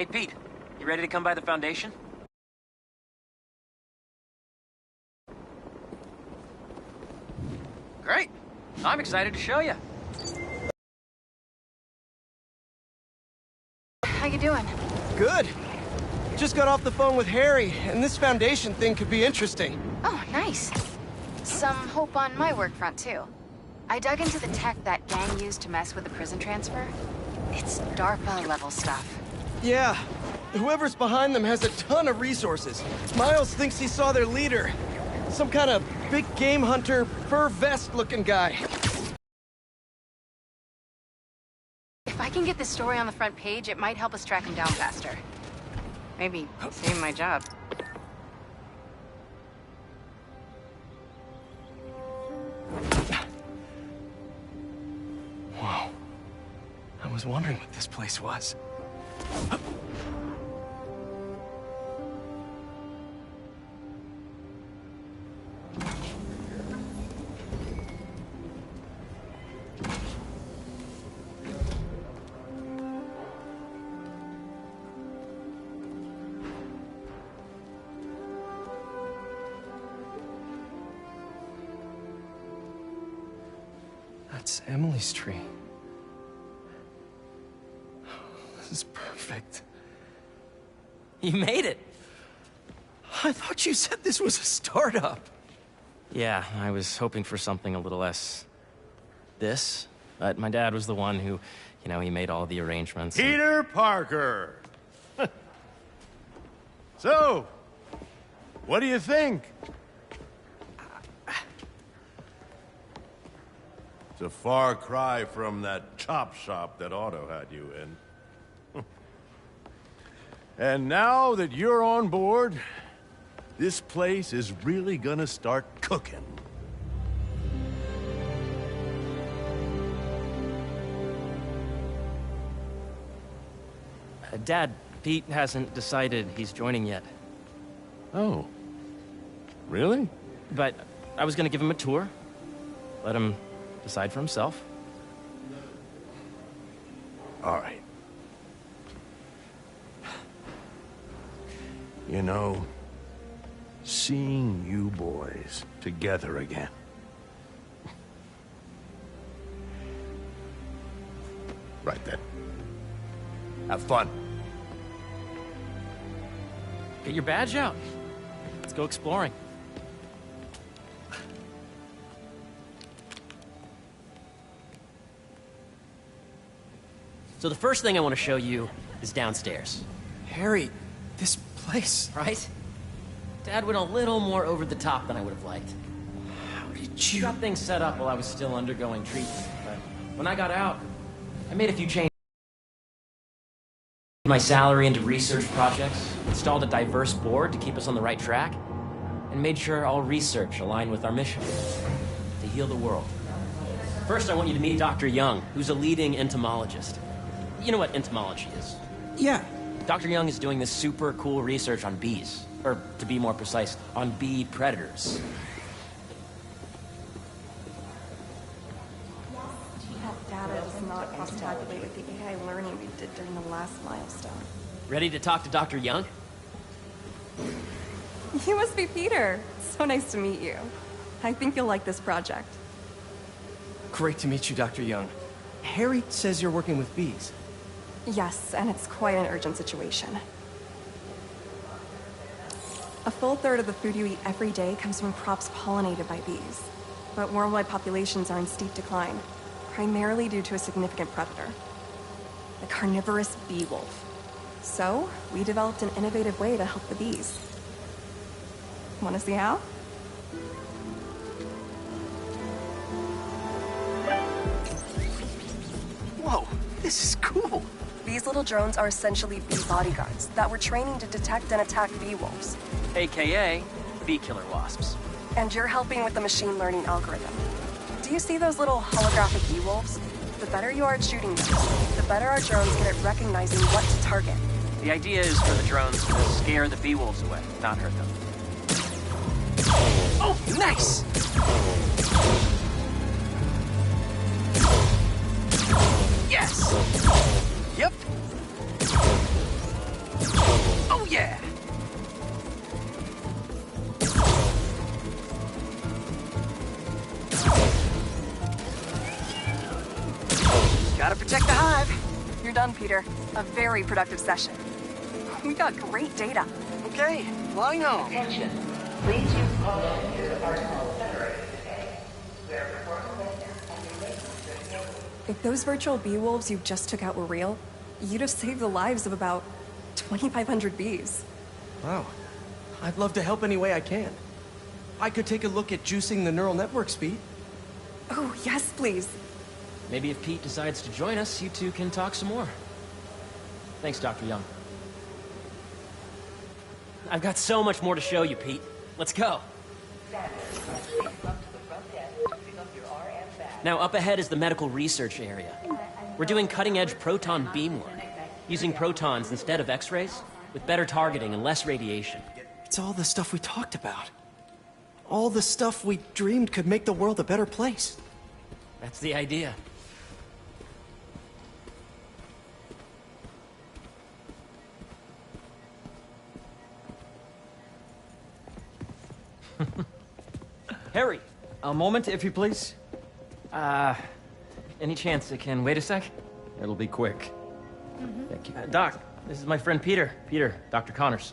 Hey, Pete. You ready to come by the Foundation? Great. I'm excited to show you. How you doing? Good. Just got off the phone with Harry, and this Foundation thing could be interesting. Oh, nice. Some hope on my work front, too. I dug into the tech that gang used to mess with the prison transfer. It's DARPA-level stuff. Yeah. Whoever's behind them has a ton of resources. Miles thinks he saw their leader. Some kind of big game hunter, fur vest-looking guy. If I can get this story on the front page, it might help us track him down faster. Maybe save my job. Whoa. I was wondering what this place was. That's Emily's tree. This is perfect. You made it. I thought you said this was a startup. Yeah, I was hoping for something a little less... this. But my dad was the one who, he made all the arrangements. Peter Parker! So, what do you think? It's a far cry from that chop shop that Otto had you in. And now that you're on board, this place is really gonna start cooking. Dad, Pete hasn't decided he's joining yet. Oh. Really? But I was gonna give him a tour. Let him decide for himself. All right. You know, seeing you boys together again. Right then. Have fun. Get your badge out. Let's go exploring. So the first thing I want to show you is downstairs. Harry, this place... Right? Dad went a little more over the top than I would have liked. How did He you... got things set up while I was still undergoing treatment. But when I got out, I made a few changes. My salary into research projects, installed a diverse board to keep us on the right track, and made sure all research aligned with our mission, to heal the world. First, I want you to meet Dr. Young, who's a leading entomologist. You know what entomology is? Yeah. Dr. Young is doing this super cool research on bees, or to be more precise, on bee predators. That data does not cross-tabulate with the AI learning we did during the last milestone. Ready to talk to Dr. Young? You must be Peter. So nice to meet you. I think you'll like this project. Great to meet you, Dr. Young. Harry says you're working with bees. Yes, and it's quite an urgent situation. A full third of the food you eat every day comes from crops pollinated by bees. But worldwide populations are in steep decline, primarily due to a significant predator, the carnivorous bee wolf. So, we developed an innovative way to help the bees. Want to see how? Whoa, this is cool. These little drones are essentially bee bodyguards that we're training to detect and attack bee wolves. AKA bee killer wasps. And you're helping with the machine learning algorithm. Do you see those little holographic bee wolves? The better you are at shooting them, the better our drones get at recognizing what to target. The idea is for the drones to scare the bee wolves away, not hurt them. Oh, nice! Yes! Yep. Gotta protect the hive. You're done, Peter. A very productive session. We got great data. Okay, flying home. Attention. Please use caution to the article separated today. We are performing If those virtual bee wolves you just took out were real, you'd have saved the lives of about 2,500 bees. Wow. I'd love to help any way I can. I could take a look at juicing the neural network speed. Oh, yes, please. Maybe if Pete decides to join us, you two can talk some more. Thanks, Dr. Young. I've got so much more to show you, Pete. Let's go. Now, up ahead is the medical research area. We're doing cutting-edge proton beam work, using protons instead of X-rays, with better targeting and less radiation. It's all the stuff we talked about. All the stuff we dreamed could make the world a better place. That's the idea. Harry! A moment, if you please. Any chance it can wait a sec? It'll be quick. Thank you. Doc, this is my friend Peter. Peter, Dr. Connors.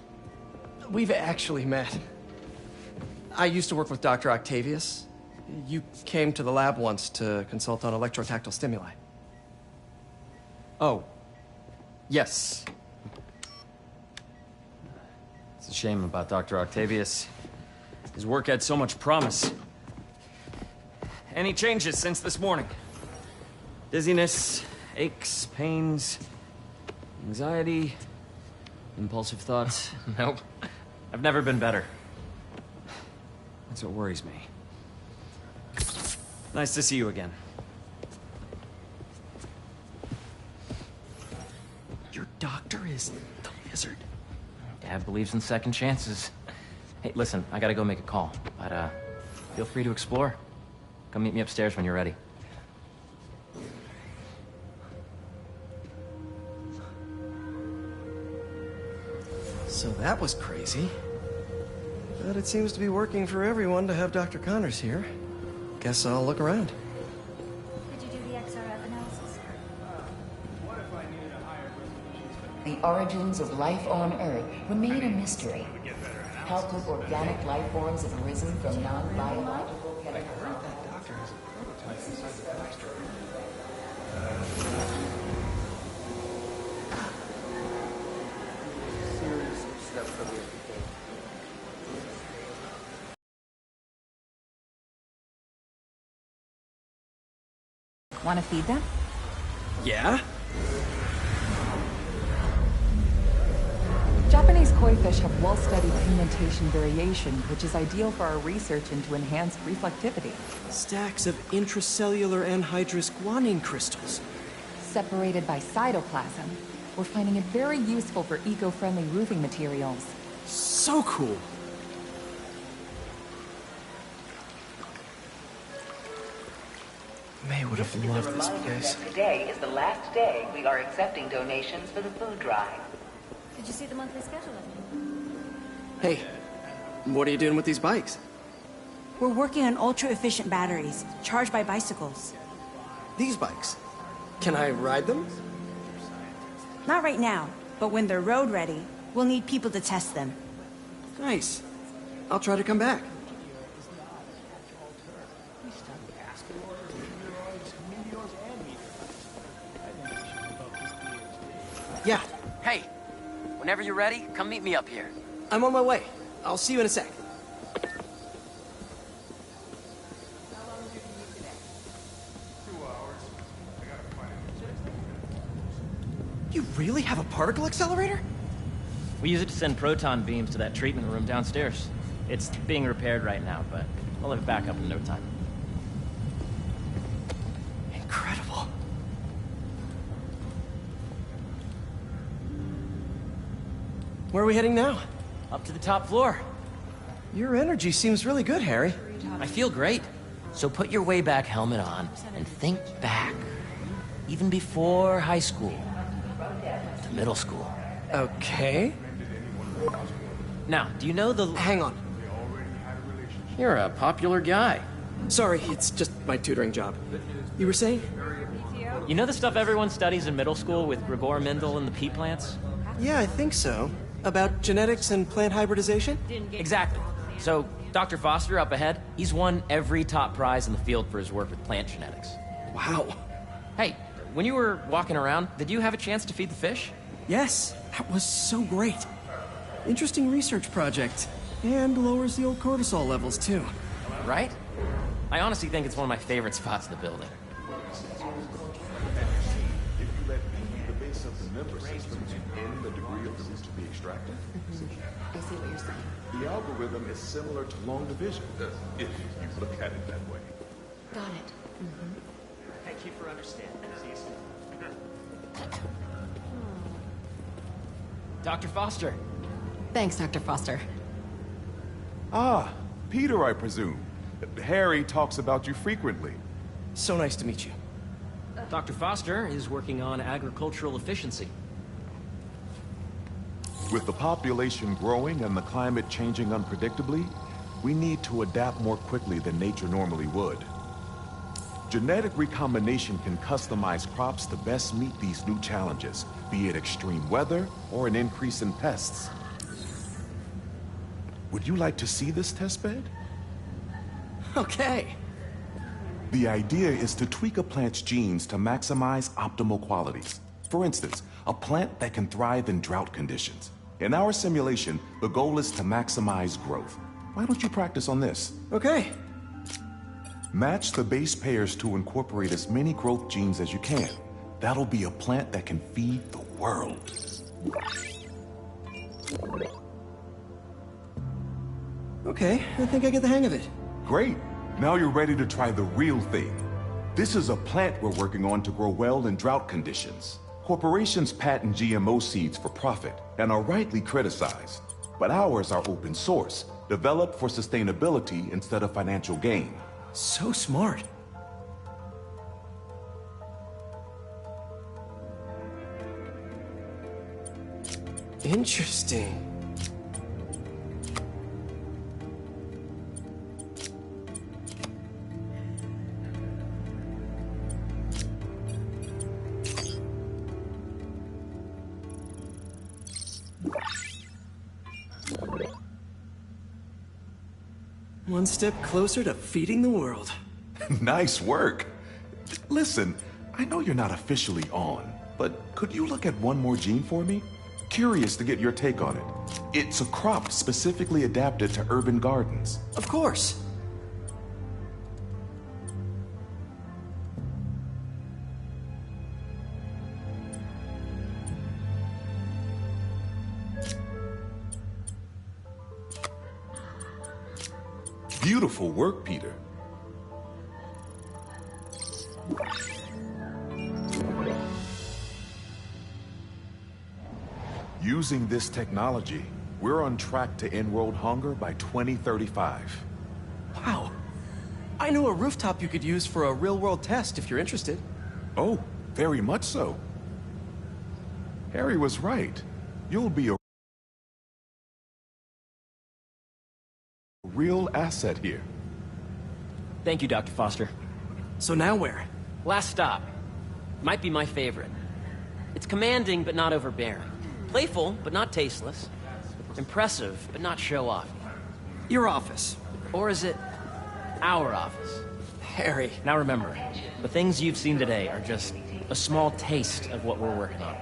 We've actually met. I used to work with Dr. Octavius. You came to the lab once to consult on electrotactile stimuli. Oh. Yes. It's a shame about Dr. Octavius. His work had so much promise. Any changes since this morning? Dizziness, aches, pains, anxiety, impulsive thoughts? Nope. I've never been better. That's what worries me. Nice to see you again. Your doctor is the lizard. Dad believes in second chances. Hey, listen, I gotta go make a call, but feel free to explore. Come meet me upstairs when you're ready. So that was crazy. But it seems to be working for everyone to have Dr. Connors here. Guess I'll look around. Did you do the XRF analysis? The origins of life on Earth remain a mystery. How could organic life forms have arisen from non-biological chemicals? Want to feed them? Yeah? Japanese koi fish have well-studied pigmentation variation, which is ideal for our research into enhanced reflectivity. Stacks of intracellular anhydrous guanine crystals. Separated by cytoplasm, we're finding it very useful for eco-friendly roofing materials. So cool. May would have loved this place. Today is the last day we are accepting donations for the food drive. Did you see the monthly schedule? Hey, what are you doing with these bikes? We're working on ultra-efficient batteries, charged by bicycles. These bikes? Can I ride them? Not right now, but when they're road ready, we'll need people to test them. Nice. I'll try to come back. Yeah, Hey, whenever you're ready, come meet me up here. I'm on my way. I'll see you in a sec. You really have a particle accelerator? We use it to send proton beams to that treatment room downstairs. It's being repaired right now, but we'll have it back up in no time. Incredible. Where are we heading now? Up to the top floor. Your energy seems really good, Harry. I feel great. So put your way back helmet on and think back. Even before high school. To middle school. Okay. Now, do you know the... Hang on. You're a popular guy. Sorry, it's just my tutoring job. You were saying? You know the stuff everyone studies in middle school with Gregor Mendel and the pea plants? Yeah, I think so. About genetics and plant hybridization? Exactly. So, Dr. Foster up ahead, he's won every top prize in the field for his work with plant genetics. Wow. Hey, when you were walking around, did you have a chance to feed the fish? Yes, that was so great. Interesting research project. And lowers the old cortisol levels, too. Right? I honestly think it's one of my favorite spots in the building. If you let the base of the member system and the degree of the root to be extracted. I see what you're saying. The algorithm is similar to long division, if you look at it that way. Got it. Thank you for understanding. See you soon. Dr. Foster. Thanks, Dr. Foster. Ah, Peter, I presume. Harry talks about you frequently. So nice to meet you. Dr. Foster is working on agricultural efficiency. With the population growing and the climate changing unpredictably, we need to adapt more quickly than nature normally would. Genetic recombination can customize crops to best meet these new challenges, be it extreme weather or an increase in pests. Would you like to see this testbed? Okay. The idea is to tweak a plant's genes to maximize optimal qualities. For instance, a plant that can thrive in drought conditions. In our simulation, the goal is to maximize growth. Why don't you practice on this? Okay. Match the base pairs to incorporate as many growth genes as you can. That'll be a plant that can feed the world. Okay, I think I get the hang of it. Great. Now you're ready to try the real thing. This is a plant we're working on to grow well in drought conditions. Corporations patent GMO seeds for profit and are rightly criticized. But ours are open source, developed for sustainability instead of financial gain. So smart. Interesting. One step closer to feeding the world. Nice work. Listen, I know you're not officially on, but could you look at one more gene for me? Curious to get your take on it. It's a crop specifically adapted to urban gardens. Of course. Beautiful work, Peter. Using this technology, we're on track to end world hunger by 2035. Wow. I know a rooftop you could use for a real-world test if you're interested. Oh, very much so. Harry was right. You'll be a real asset here. Thank you, Dr. Foster. So now where? Last stop. Might be my favorite. It's commanding, but not overbearing. Playful, but not tasteless. Impressive, but not show-off. Your office. Or is it our office? Harry. Now remember, the things you've seen today are just a small taste of what we're working on.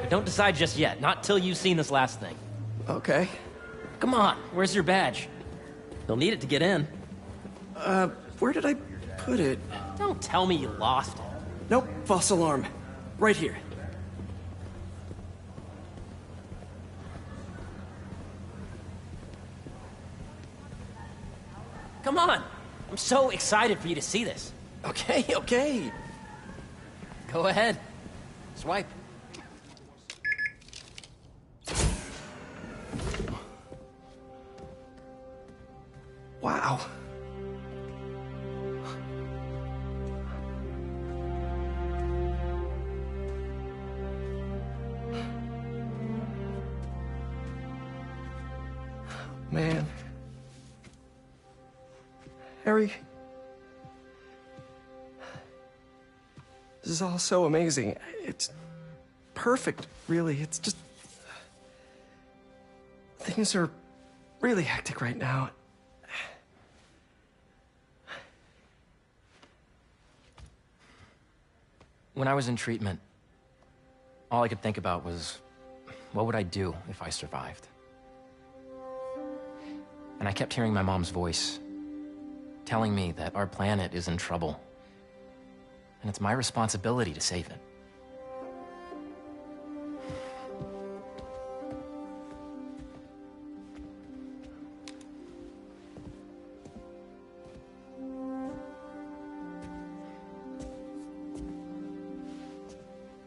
But don't decide just yet, not till you've seen this last thing. Okay. Come on, where's your badge? You'll need it to get in. Where did I put it? Don't tell me you lost it. Nope, false alarm. Right here. Come on! I'm so excited for you to see this. Okay, okay. Go ahead. Swipe. Wow. Man. Harry. This is all so amazing. It's perfect, really. It's just... Things are really hectic right now. When I was in treatment, all I could think about was, what would I do if I survived? And I kept hearing my mom's voice, telling me that our planet is in trouble, and it's my responsibility to save it.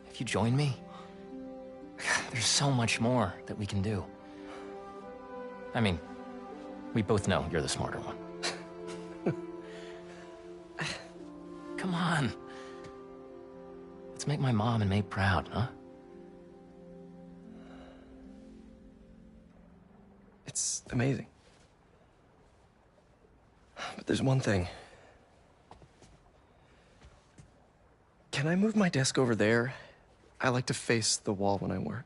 If you join me, there's so much more that we can do. I mean, we both know you're the smarter one. Come on. Let's make my mom and May proud, huh? It's amazing. But there's one thing. Can I move my desk over there? I like to face the wall when I work.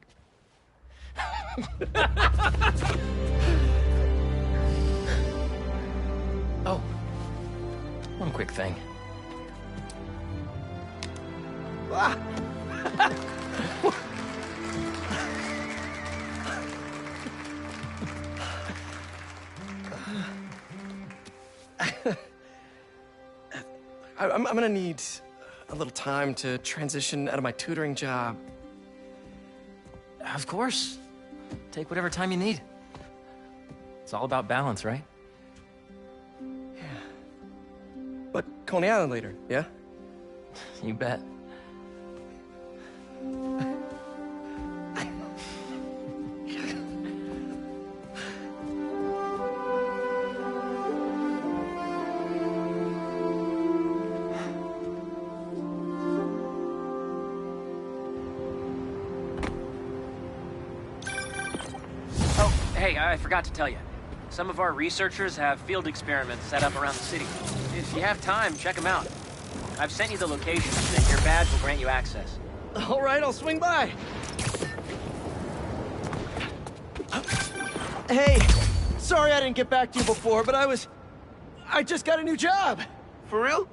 Oh, one quick thing. Ah! I'm gonna need a little time to transition out of my tutoring job. Of course. Take whatever time you need. It's all about balance, right? Yeah. But Coney Island later, yeah? You bet. Hey, I forgot to tell you. Some of our researchers have field experiments set up around the city. If you have time, check them out. I've sent you the locations, and your badge will grant you access. All right, I'll swing by. Hey, sorry I didn't get back to you before, but I just got a new job. For real?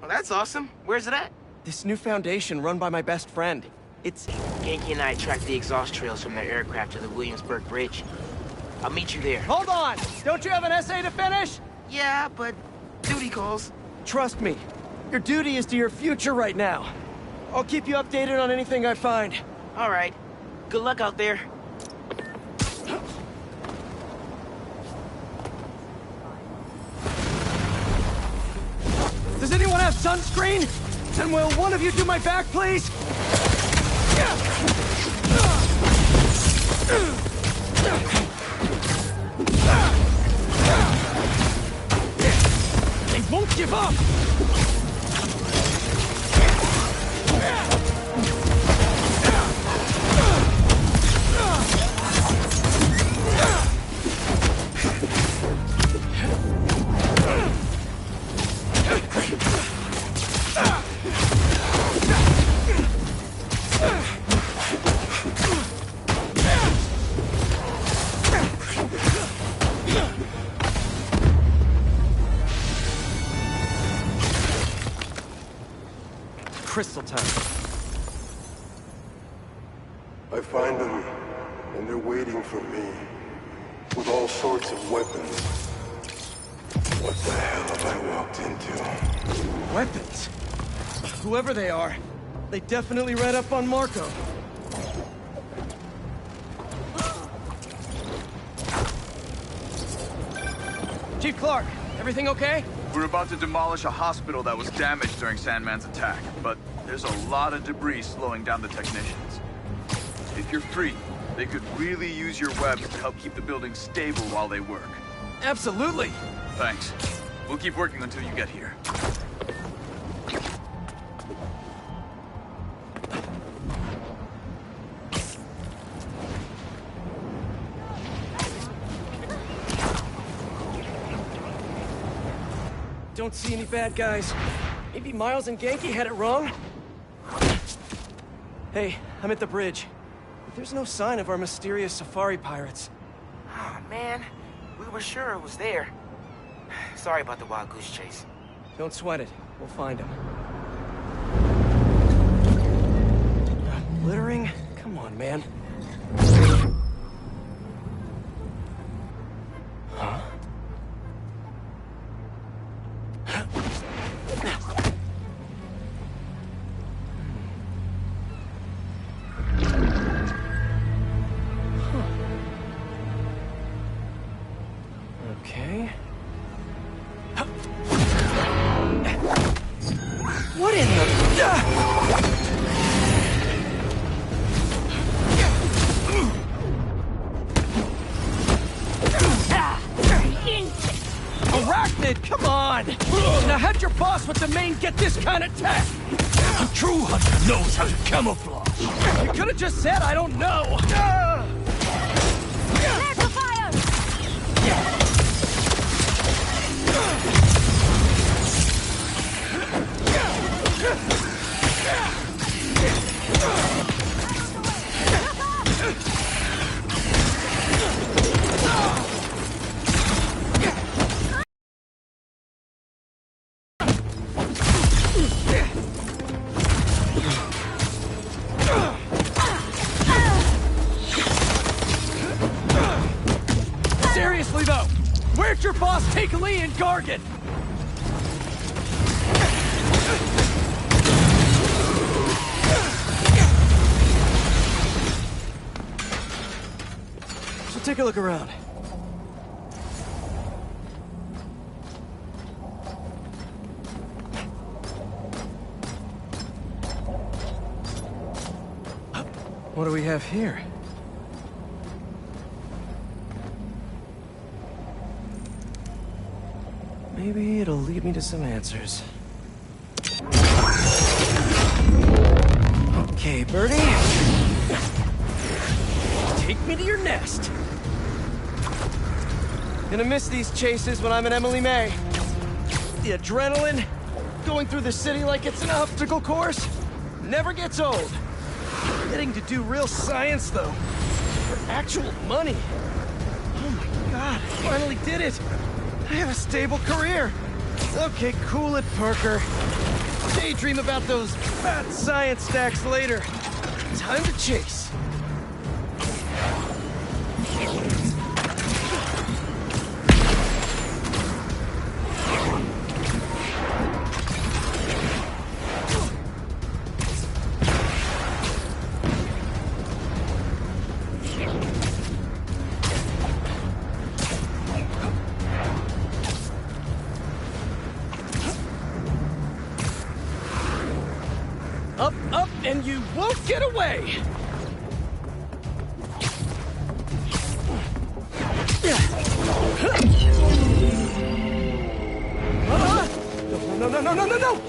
Well, that's awesome. Where's it at? This new foundation run by my best friend. It's... Ganke and I tracked the exhaust trails from their aircraft to the Williamsburg Bridge. I'll meet you there. Hold on! Don't you have an essay to finish? Yeah, but duty calls. Trust me, your duty is to your future right now. I'll keep you updated on anything I find. All right. Good luck out there. Does anyone have sunscreen? And will one of you do my back, please? They won't give up! Crystal time. I find them, and they're waiting for me, with all sorts of weapons. What the hell have I walked into? Weapons? Whoever they are, they definitely read up on Marco. Chief Clark, everything okay? We're about to demolish a hospital that was damaged during Sandman's attack, but there's a lot of debris slowing down the technicians. If you're free, they could really use your webs to help keep the building stable while they work. Absolutely! Thanks. We'll keep working until you get here. Don't see any bad guys. Maybe Miles and Ganke had it wrong? Hey, I'm at the bridge. But there's no sign of our mysterious safari pirates. Oh, man. We were sure it was there. Sorry about the wild goose chase. Don't sweat it. We'll find them. Littering? Come on, man. Huh? Okay. What in the... Arachnid, come on! Now how'd your boss with the mane get this kind of tech? A true hunter knows how to camouflage. You could have just said I don't know. There's the fire! Seriously though, where'd your boss take Lee and Gargan? So take a look around. What do we have here? Maybe it'll lead me to some answers. Okay, Birdie. Take me to your nest. Gonna miss these chases when I'm at Emily May. The adrenaline, going through the city like it's an obstacle course, never gets old. Getting to do real science, though, for actual money. Oh my god, I finally did it. I have a stable career. Okay, cool it, Parker. Daydream about those fat science stacks later. Time to chase. Up, up, and you won't get away! No, no, no, no, no, no!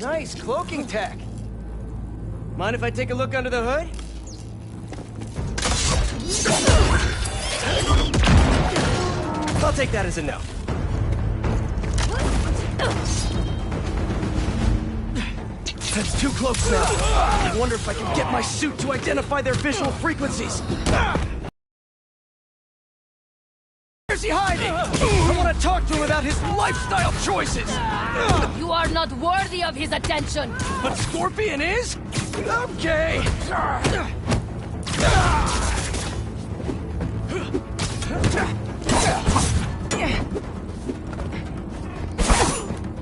Nice cloaking tech. Mind if I take a look under the hood? I'll take that as a no. That's too close now. I wonder if I can get my suit to identify their visual frequencies. Where's he hiding? I want to talk to him about his lifestyle choices. You are not worthy of his attention. But Scorpion is? Okay.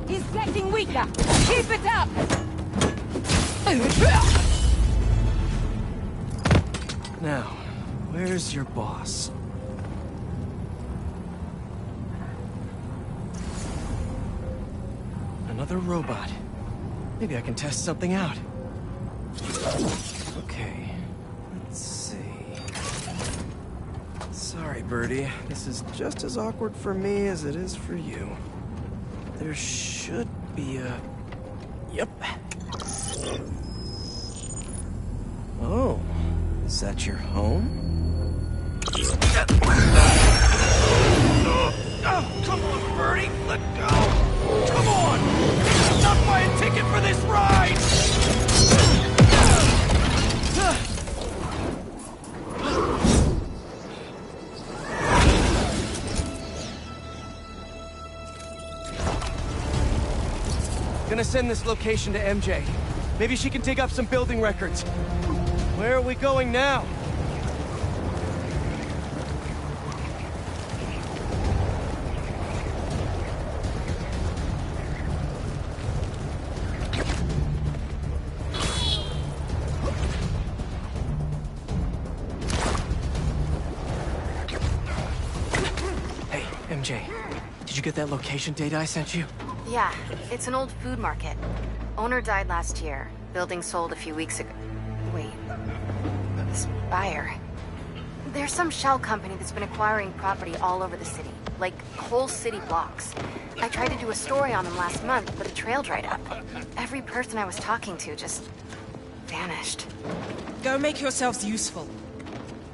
He's getting weaker. Keep it up. Now, where's your boss? Another robot. Maybe I can test something out. Okay, let's see. Sorry, Birdie. This is just as awkward for me as it is for you. There should be a... Yep. Oh, is that your home? Oh, come on, Birdie! Let go! Come on! Stop buying a ticket for this send this location to MJ. Maybe she can dig up some building records. Where are we going now? Hey, MJ. Did you get that location data I sent you? Yeah, it's an old food market. Owner died last year. Building sold a few weeks ago. Wait. This buyer. There's some shell company that's been acquiring property all over the city. Like, whole city blocks. I tried to do a story on them last month, but the trail dried up. Every person I was talking to just vanished. Go make yourselves useful.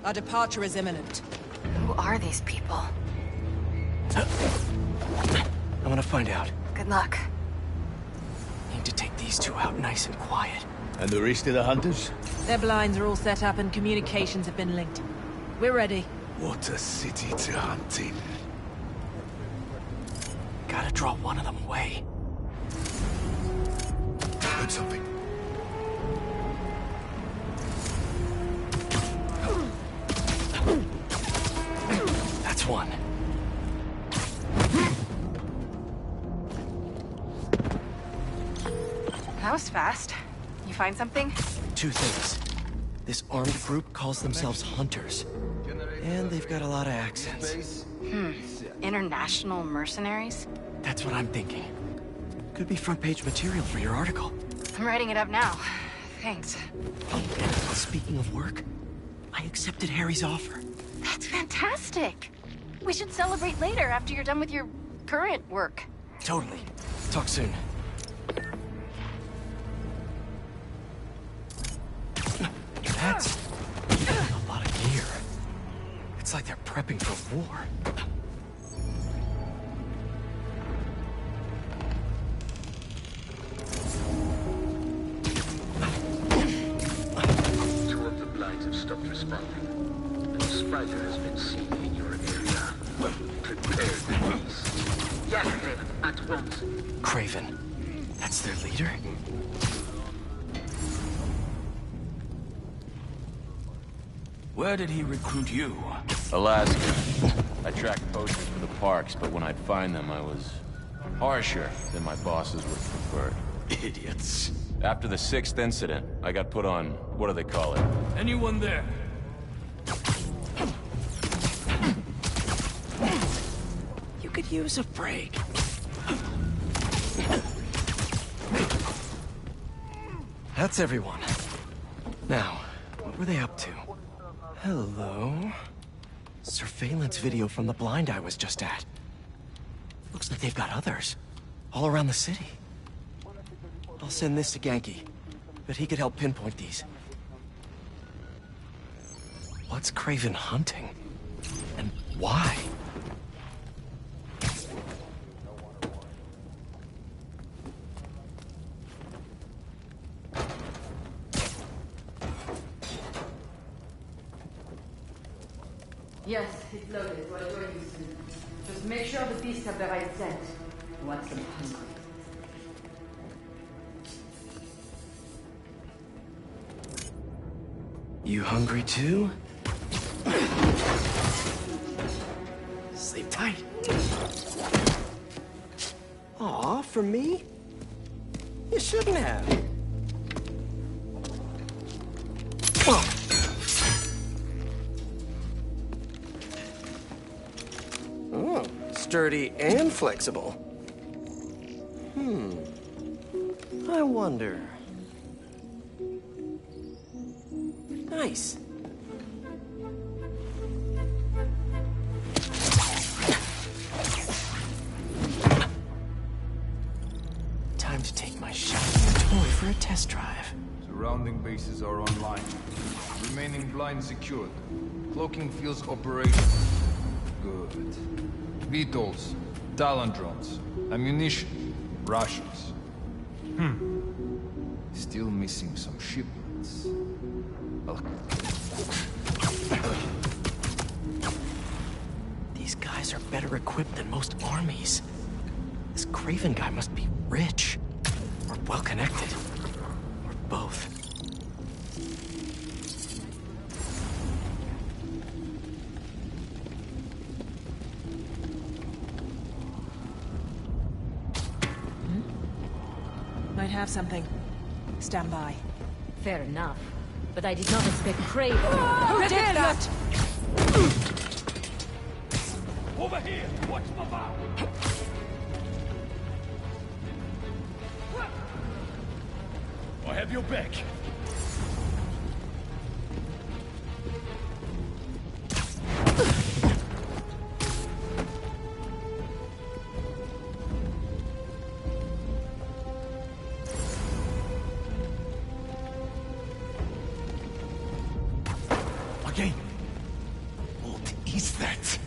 Our departure is imminent. Who are these people? I'm gonna find out. Good luck. Need to take these two out nice and quiet. And the rest of the hunters? Their blinds are all set up and communications have been linked. We're ready. What a city to hunt in. Gotta draw one of them away. Heard something. That's one. That was fast. You find something? Two things. This armed group calls themselves Hunters. And they've got a lot of accents. International mercenaries? That's what I'm thinking. Could be front page material for your article. I'm writing it up now. Thanks. Oh, and speaking of work, I accepted Harry's offer. That's fantastic. We should celebrate later after you're done with your current work. Totally. Talk soon. That's a lot of gear. It's like they're prepping for war. Two of the blinds have stopped responding. And the spider has been seen in your area. Prepare the beast. Yes, Craven, at once. Craven. That's their leader? Where did he recruit you? Alaska. I tracked posters for the parks, but when I'd find them, I was harsher than my bosses would prefer. Idiots. After the 6th incident, I got put on, what do they call it? Anyone there? You could use a break. That's everyone. Now, what were they up to? Hello? Surveillance video from the blind I was just at. Looks like they've got others. All around the city. I'll send this to Ganke. But he could help pinpoint these. What's Craven hunting? And why? Yes, it's loaded. We'll join you soon. Just make sure the beasts have the right scent. Want some hungry. You hungry too? Sleep tight. Aw, for me? You shouldn't have. Oh, sturdy and flexible. I wonder. Nice. Time to take my shiny toy for a test drive. Surrounding bases are online. Remaining blind secured. Cloaking fields operational. Good. VTOLs, Talon drones, ammunition, rations. Still missing some shipments. These guys are better equipped than most armies. This Craven guy must be rich. Or well connected. Or both. Might have something. Stand by. Fair enough. But I did not expect Kraven. Who did that? Over here! Watch my back! I have your back. Okay. What is that?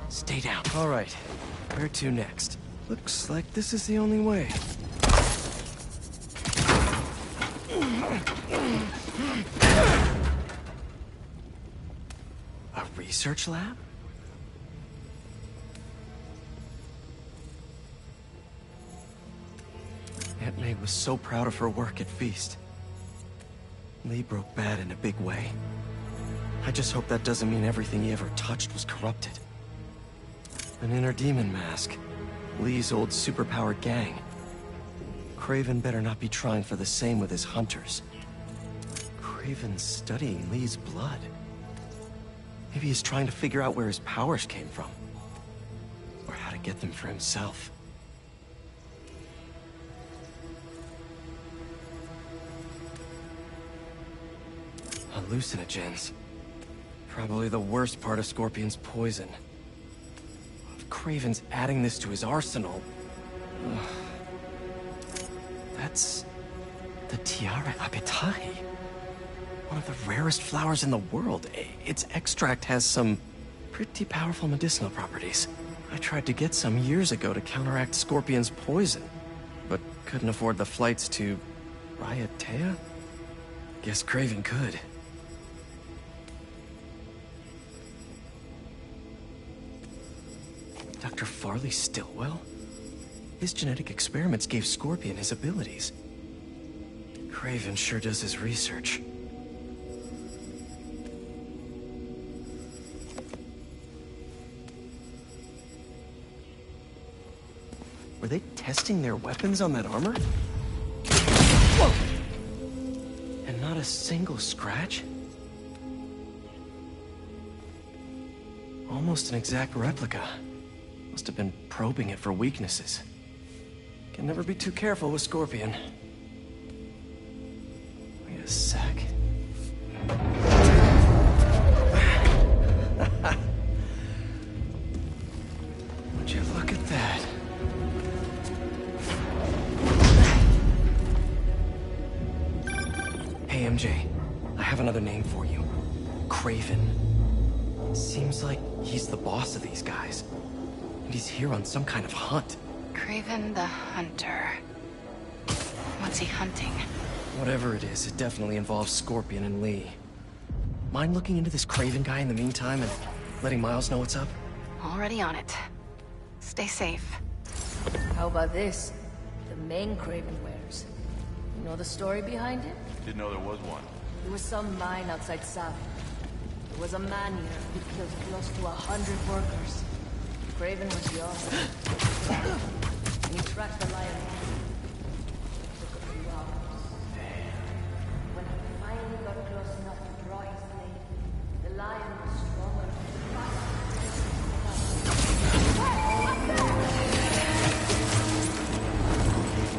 Stay down. All right. Where to next? Looks like this is the only way. A research lab? Aunt May was so proud of her work at Feast. Lee broke bad in a big way. I just hope that doesn't mean everything he ever touched was corrupted. An inner demon mask. Lee's old superpowered gang. Kraven better not be trying for the same with his hunters. Kraven's studying Lee's blood. Maybe he's trying to figure out where his powers came from. Or how to get them for himself. Hallucinogens. Probably the worst part of Scorpion's poison. If Kraven's adding this to his arsenal... That's... the Tiara Apitai. One of the rarest flowers in the world. Its extract has some pretty powerful medicinal properties. I tried to get some years ago to counteract Scorpion's poison, but couldn't afford the flights to... Raiatea? Guess Kraven could. Dr. Farley Stillwell? His genetic experiments gave Scorpion his abilities. Kraven sure does his research. Were they testing their weapons on that armor? Whoa! And not a single scratch? Almost an exact replica. Must have been probing it for weaknesses. Can never be too careful with Scorpion. Wait a sec. Would you look at that? Hey, MJ. I have another name for you. Kraven. Seems like he's the boss of these guys. And he's here on some kind of hunt. Kraven the Hunter. What's he hunting? Whatever it is, it definitely involves Scorpion and Lee. Mind looking into this Kraven guy in the meantime and letting Miles know what's up? Already on it. Stay safe. How about this? The main Kraven wears. You know the story behind it? Didn't know there was one. There was some mine outside Savin. There was a man-eater who killed close to 100 workers. Kraven was young. And he tracked the lion. It took a few hours. When he finally got close enough to draw his blade, the lion was stronger than the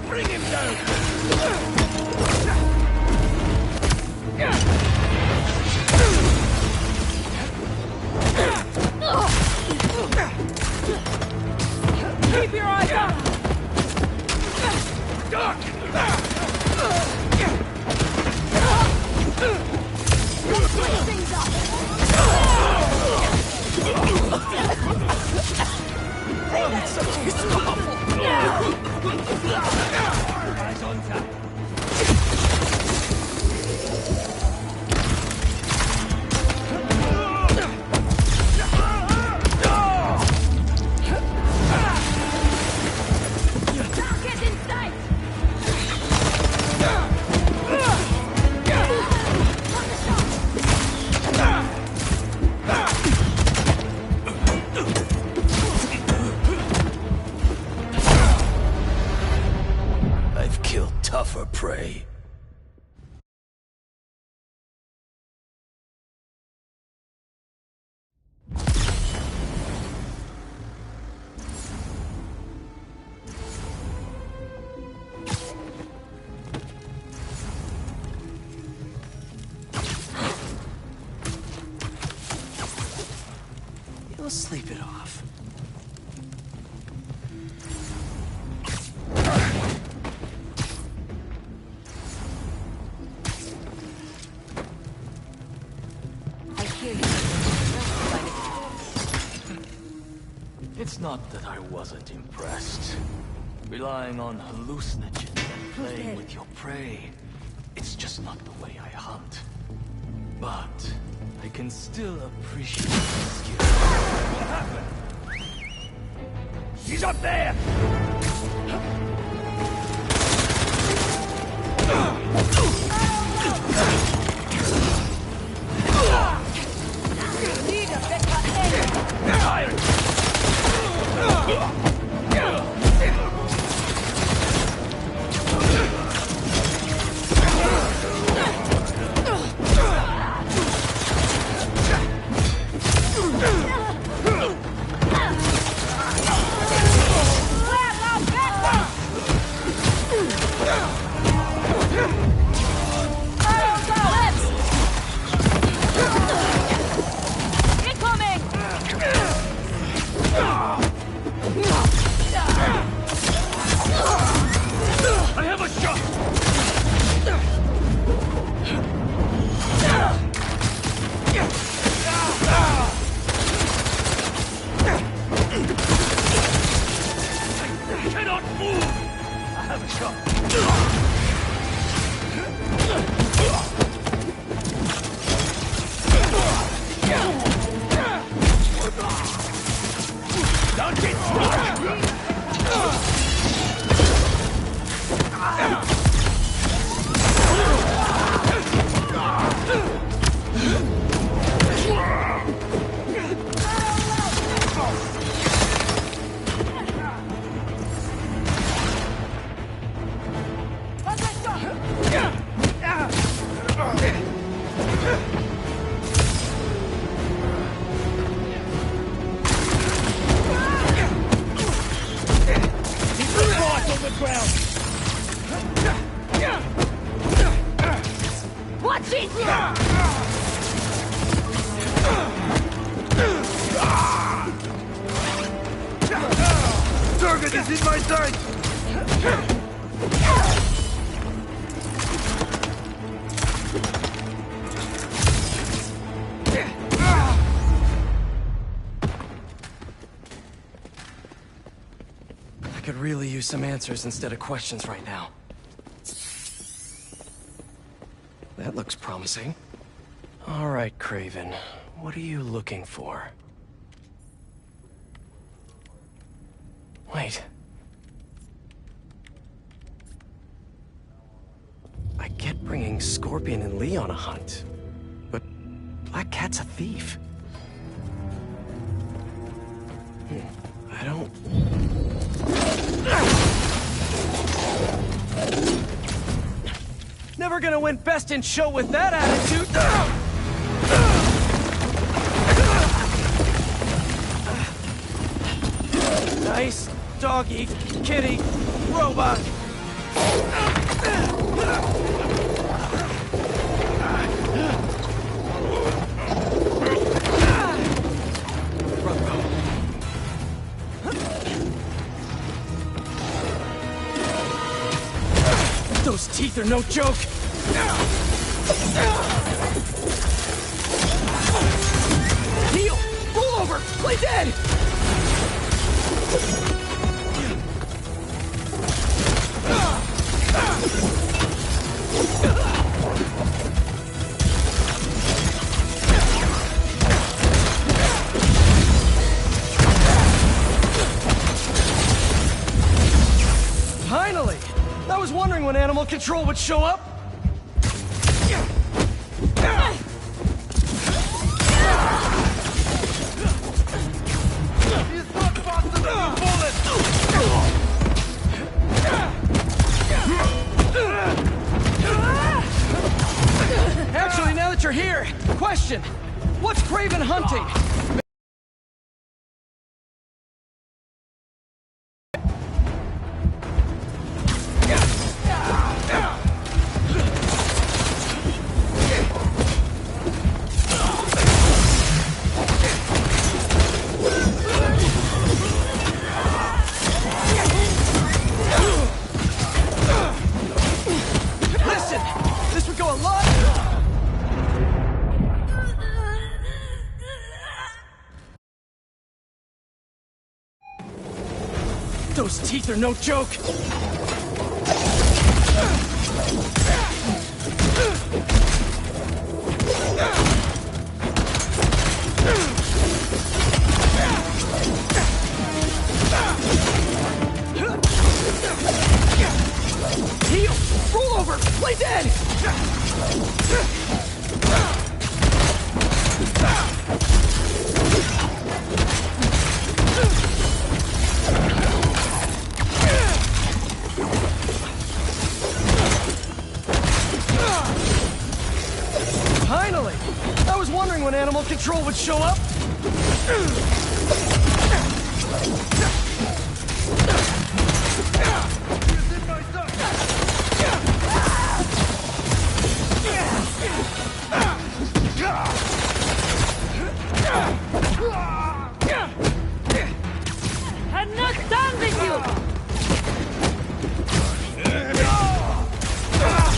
Bring him down! Keep your eyes up! tougher prey. You'll sleep it off. I hear you. It's not that I wasn't impressed. Relying on hallucinogens and playing with your prey. It's just not the way I hunt. But I can still appreciate the skill. What happened? He's up there! Watch it! Target is in my sight! I could really use some answers instead of questions right now. That looks promising. All right, Kraven. What are you looking for? Wait. I get bringing Scorpion and Lee on a hunt, but Black Cat's a thief. I don't... Never gonna win Best in Show with that attitude! Nice doggy, kitty, robot! Those teeth are no joke! Kneel! Roll over! Play dead! Finally! I was wondering when Animal Control would show up. Question! What's Craven hunting? Listen! This would go a lot... Those teeth are no joke! Heal! Roll over! Play dead! Finally! I was wondering when Animal Control would show up. I'm not done with you!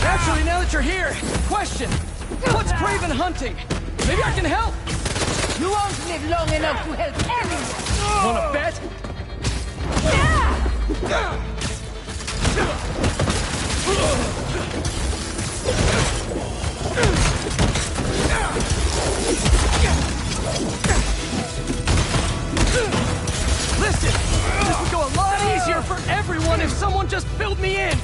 Actually, now that you're here, question! What's Craven hunting? Maybe I can help! You won't live long enough to help anyone! Wanna bet? Listen! This would go a lot easier for everyone if someone just filled me in!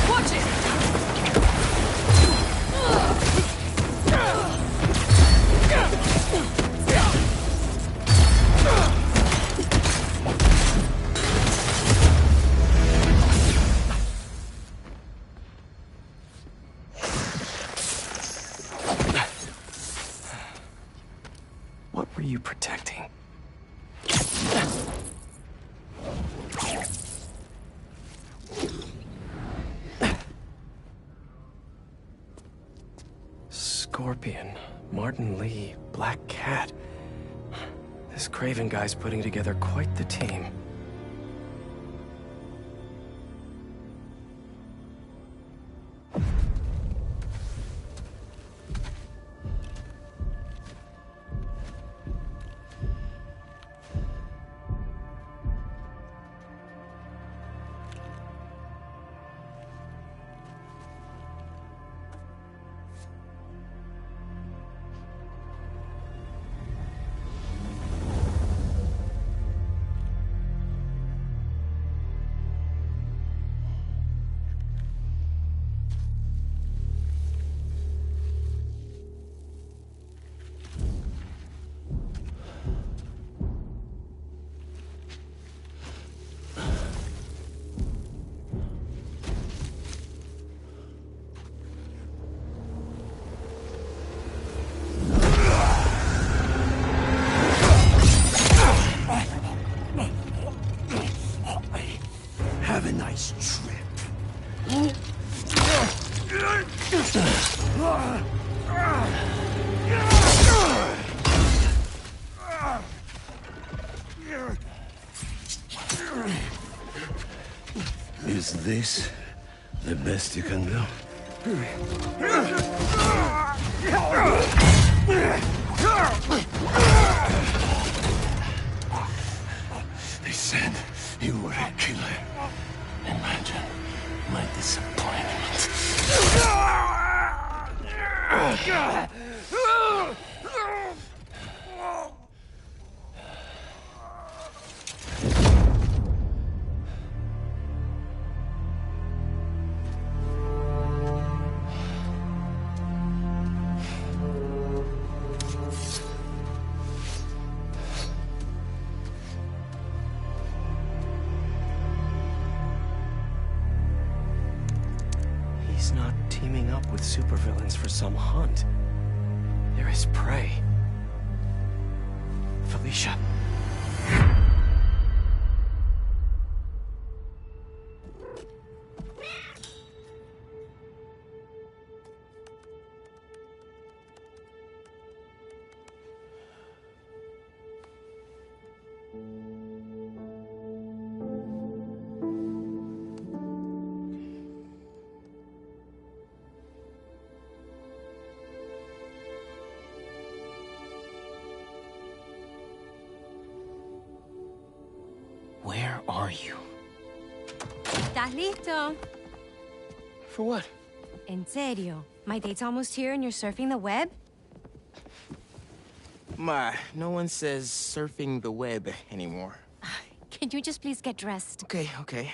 Watch it! What were you protecting? Scorpion, Martin Lee, Black Cat. This Craven guy's putting together quite the team. Have a nice trip. Is this the best you can do? They said you were a killer. Imagine my disappointment. He's not teaming up with supervillains for some hunt. They're his prey. Felicia. Where are you? ¿Estás listo? For what? En serio. My date's almost here and you're surfing the web? Ma, no one says surfing the web anymore. Can you just please get dressed? Okay.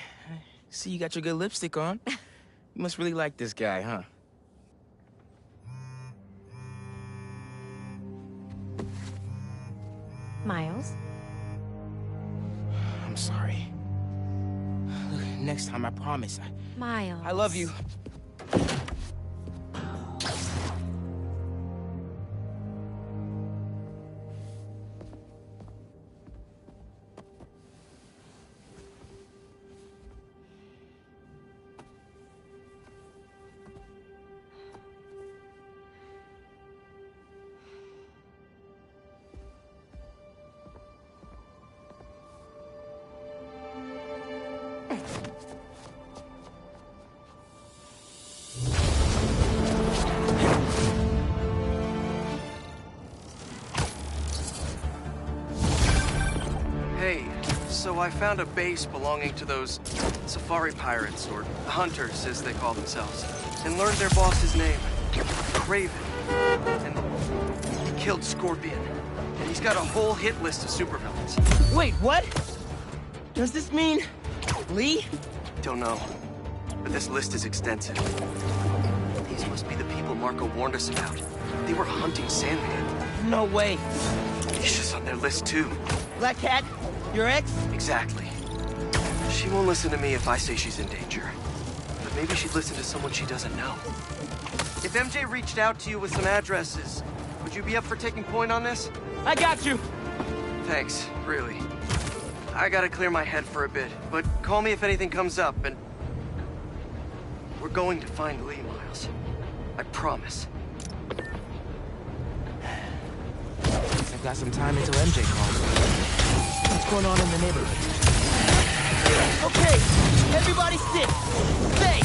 See, you got your good lipstick on. You must really like this guy, huh? Miles? I'm sorry. Look, next time, I promise. Miles. I love you. So I found a base belonging to those safari pirates, or hunters, as they call themselves, and learned their boss's name, Kraven. And he killed Scorpion. And he's got a whole hit list of supervillains. Wait, what? Does this mean Lee? Don't know, but this list is extensive. These must be the people Marco warned us about. They were hunting Sandman. No way. Isha's on their list too. Black Cat? Your ex? Exactly. She won't listen to me if I say she's in danger. But maybe she'd listen to someone she doesn't know. If MJ reached out to you with some addresses, would you be up for taking point on this? I got you! Thanks, really. I gotta clear my head for a bit, but call me if anything comes up, and... we're going to find Lee, Miles. I promise. I've got some time until MJ calls. What's going on in the neighborhood? Okay, everybody sit. Stay.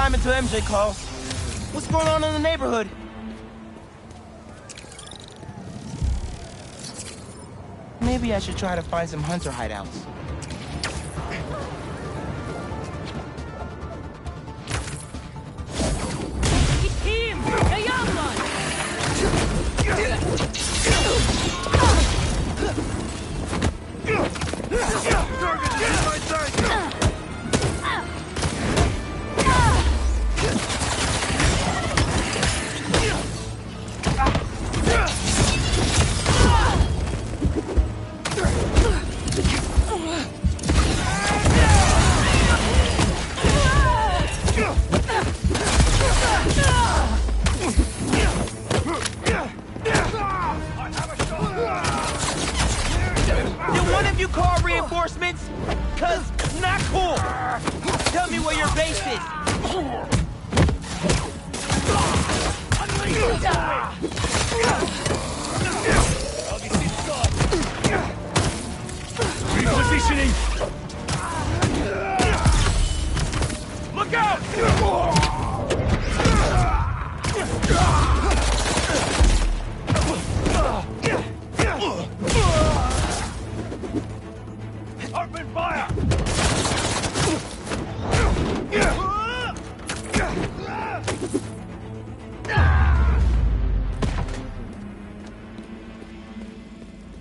Until MJ calls. What's going on in the neighborhood? Maybe I should try to find some hunter hideouts. It's him! The young one! Target is in my sight!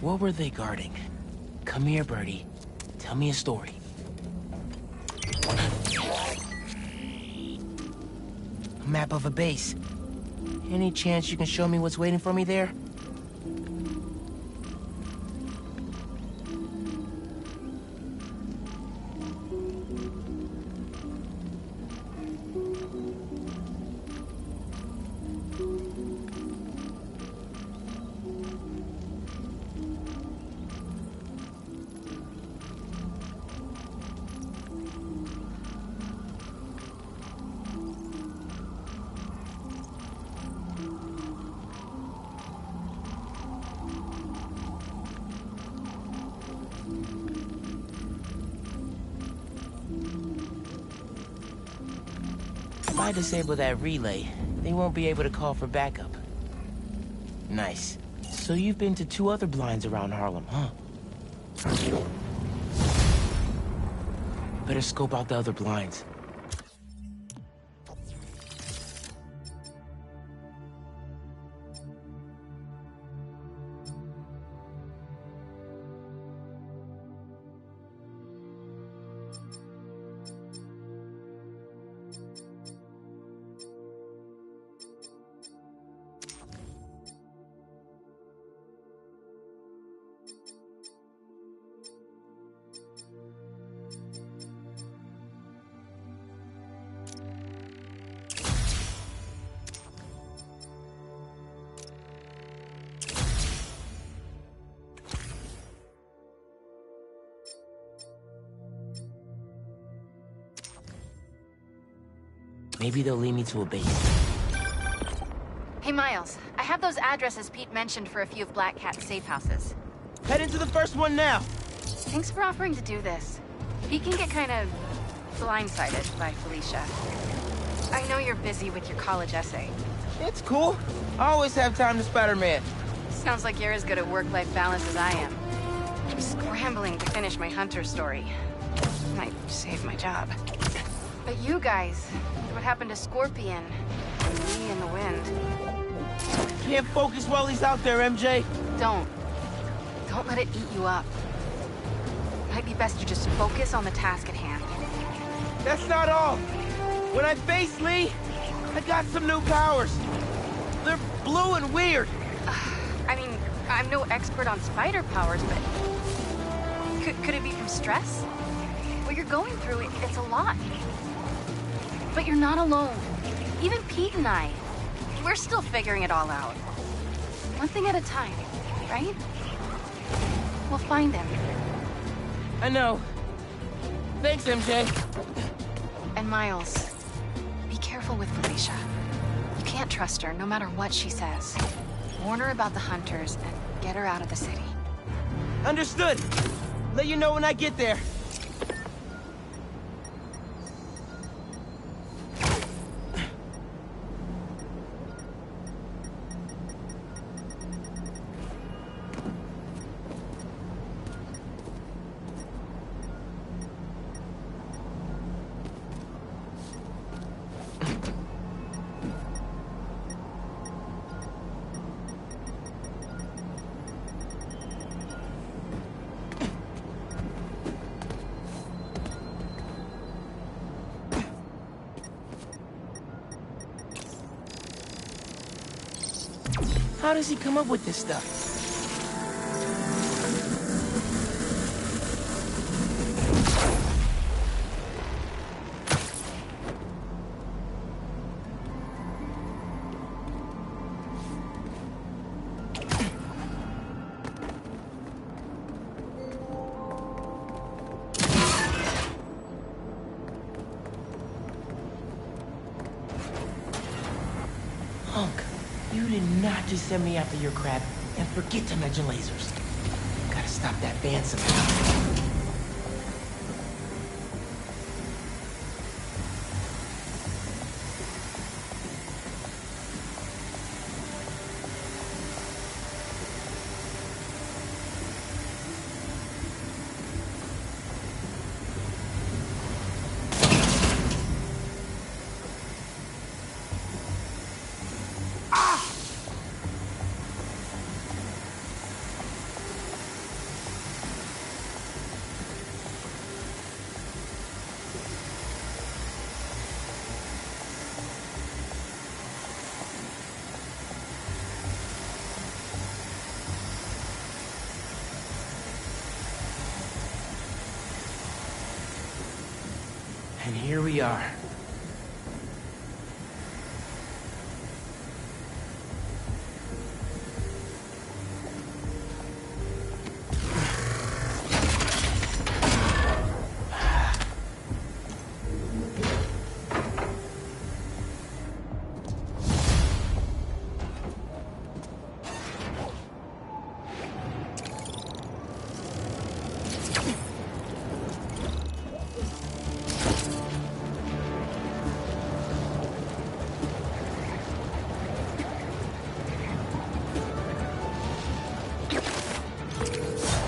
What were they guarding? Come here, Birdie. Tell me a story. A map of a base. Any chance you can show me what's waiting for me there? If I disable that relay, they won't be able to call for backup. Nice. So you've been to 2 other blinds around Harlem, huh? Better scope out the other blinds. Maybe they'll lead me to a base. Hey, Miles. I have those addresses Pete mentioned for a few of Black Cat's safe houses. Head into the first one now. Thanks for offering to do this. Pete can get kind of blindsided by Felicia. I know you're busy with your college essay. It's cool. I always have time to Spider-Man. Sounds like you're as good at work-life balance as I am. I'm scrambling to finish my Hunter story. Might save my job. But you guys, what happened to Scorpion? And me in the wind. Can't focus while he's out there, MJ. Don't let it eat you up. Might be best to just focus on the task at hand. That's not all. When I face Lee, I got some new powers. They're blue and weird. I mean, I'm no expert on spider powers, but could it be from stress? What you're going through, it's a lot. But you're not alone. Even Pete and I, we're still figuring it all out. One thing at a time, right? We'll find him. I know. Thanks, MJ. And Miles, be careful with Felicia. You can't trust her, no matter what she says. Warn her about the Hunters and get her out of the city. Understood. Let you know when I get there. How does he come up with this stuff? You did not just send me after your crap and forget to mention lasers. Gotta stop that van somehow. And here we are.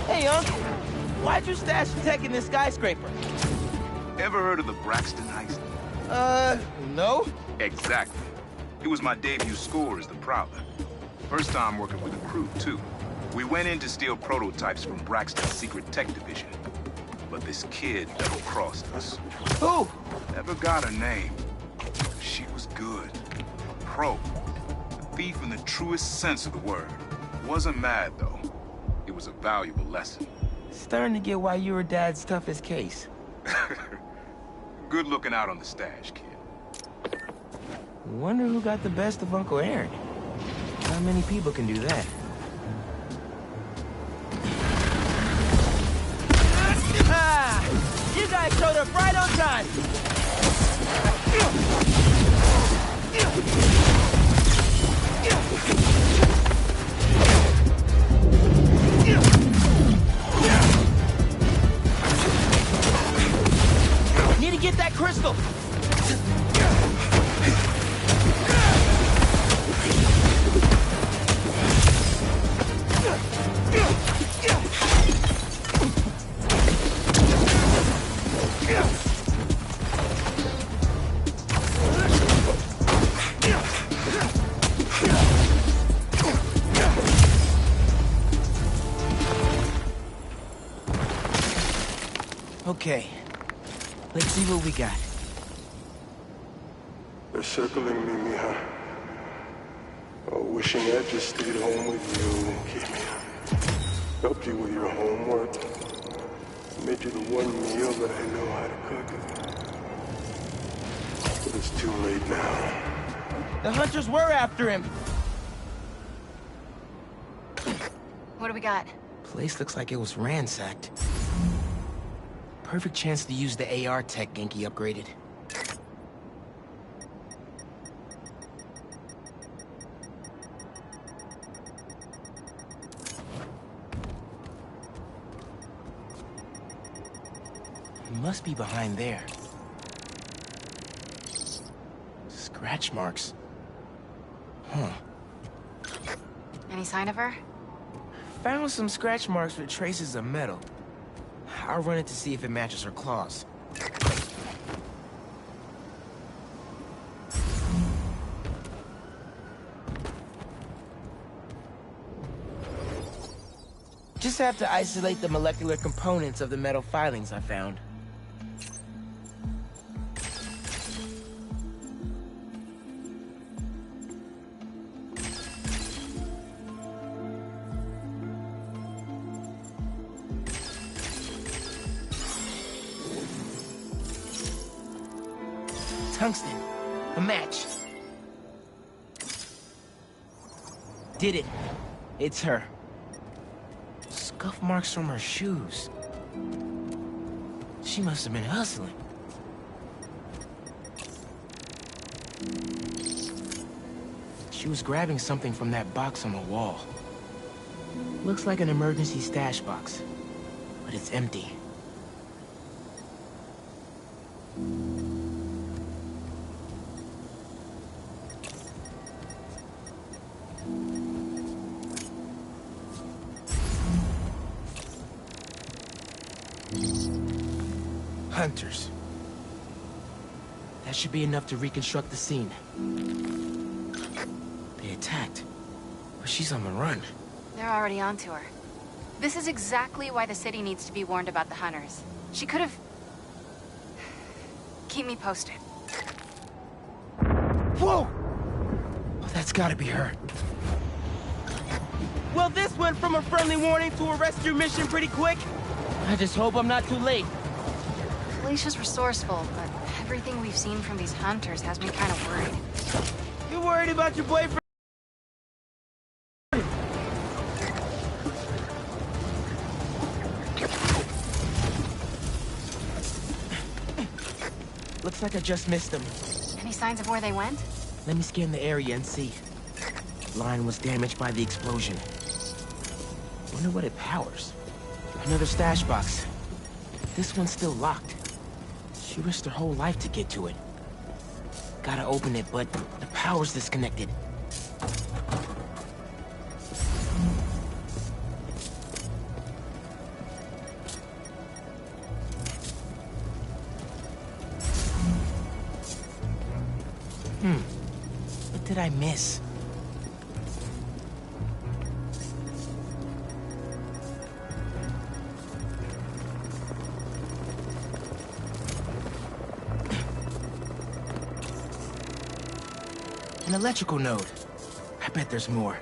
Hey, Unc. Why'd you stash tech in this skyscraper? Ever heard of the Braxton heist? No. Exactly. It was my debut score as the Prowler. First time working with a crew, too. We went in to steal prototypes from Braxton's secret tech division. But this kid double-crossed us. Who? Never got her name. She was good. Pro. A thief in the truest sense of the word. Wasn't mad, though. It was a valuable lesson. Starting to get why you were Dad's toughest case. Good looking out on the stash, kid. Wonder who got the best of Uncle Aaron. Not many people can do that. You guys showed up right on time! Need to get that crystal! Okay, let's see what we got. They're circling me, Mija. Oh, wishing I just stayed home with you, Kimia. Helped you with your homework. Made you the one meal that I know how to cook. But it's too late now. The hunters were after him! What do we got? Place looks like it was ransacked. Perfect chance to use the AR tech Genki upgraded. It must be behind there. Scratch marks. Huh. Any sign of her? Found some scratch marks with traces of metal. I'll run it to see if it matches her claws. Just have to isolate the molecular components of the metal filings I found. Tungsten. A match. Did it. It's her. Scuff marks from her shoes. She must have been hustling. She was grabbing something from that box on the wall. Looks like an emergency stash box, but it's empty. Hunters. That should be enough to reconstruct the scene. They attacked, but she's on the run. They're already onto her. This is exactly why the city needs to be warned about the hunters. She could have... Keep me posted. Whoa! Oh, that's gotta be her. Well, this went from a friendly warning to a rescue mission pretty quick. I just hope I'm not too late. Felicia's resourceful, but Everything we've seen from these hunters has me kind of worried. You worried about your boyfriend? Looks like I just missed them. Any signs of where they went? Let me scan the area and see. Line was damaged by the explosion. Wonder what it powers. Another stash box. This one's still locked. She risked her whole life to get to it. Gotta open it, but the power's disconnected. What did I miss? An electrical node. I bet there's more.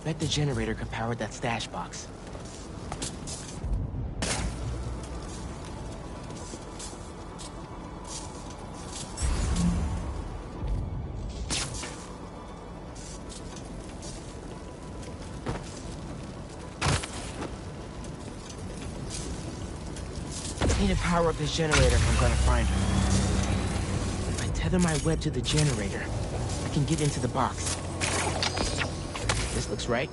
Bet the generator could power that stash box. Need to power up this generator if I'm gonna find her. If I tether my web to the generator, I can get into the box. This looks right.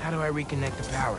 How do I reconnect the power?